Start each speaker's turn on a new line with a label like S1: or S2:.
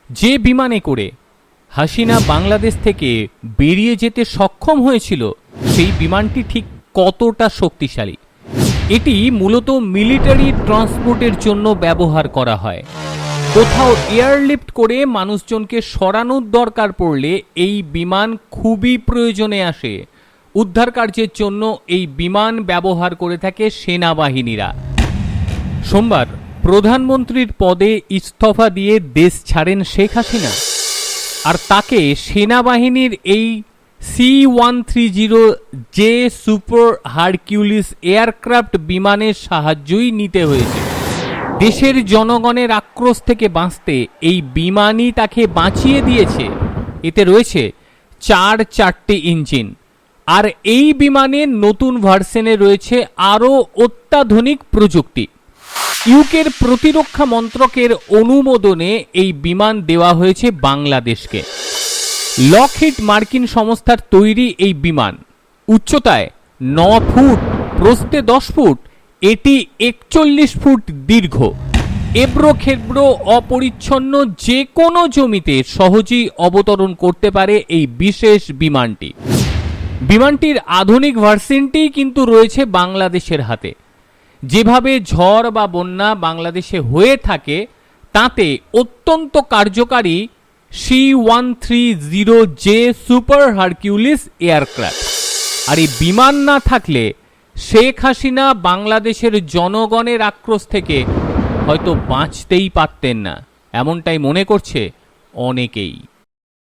S1: যে বিমানে করে হাসিনা বাংলাদেশ থেকে বেরিয়ে যেতে সক্ষম হয়েছিল সেই বিমানটি ঠিক কতটা শক্তিশালী? এটি মূলত মিলিটারি ট্রান্সপোর্টের জন্য ব্যবহার করা হয়। কোথাও এয়ারলিফট করে মানুষজনকে সরানোর দরকার পড়লে এই বিমান খুবই প্রয়োজনে আসে। উদ্ধার কার্যের জন্য এই বিমান ব্যবহার করে থাকে সেনাবাহিনীরা। সোমবার প্রধানমন্ত্রীর পদে ইস্তফা দিয়ে দেশ ছাড়েন শেখ হাসিনা, আর তাকে সেনাবাহিনীর এই C-130J সুপার হারকিউলিস এয়ারক্রাফট বিমানের সাহায্যই নিতে হয়েছে। দেশের জনগণের আক্রোশ থেকে বাঁচতে এই বিমানই তাকে বাঁচিয়ে দিয়েছে। এতে রয়েছে চারটি ইঞ্জিন, আর এই বিমানের নতুন ভার্সনে রয়েছে আরও অত্যাধুনিক প্রযুক্তি। ইউকের প্রতিরক্ষা মন্ত্রকের অনুমোদনে এই বিমান দেওয়া হয়েছে বাংলাদেশকে। লকহিড মার্কিন সংস্থার তৈরি এই বিমান উচ্চতায় 9 ফুট, প্রস্থে 10 ফুট, এটি 41 ফুট দীর্ঘ। এবড়ো খেবড়ো অপরিচ্ছন্ন যে কোনো জমিতে সহজেই অবতরণ করতে পারে এই বিশেষ বিমানটি। বিমানটির আধুনিক ভার্সনটি কিন্তু রয়েছে বাংলাদেশের হাতে। যেভাবে ঝড় বা বন্যা বাংলাদেশে হয়ে থাকে তাতে অত্যন্ত কার্যকারী C-130J সুপার হারকিউলিস এয়ারক্রাফট। আর এই বিমান না থাকলে শেখ হাসিনা বাংলাদেশের জনগণের আক্রোশ থেকে হয়তো বাঁচতেই পারতেন না, এমনটাই মনে করছে অনেকেই।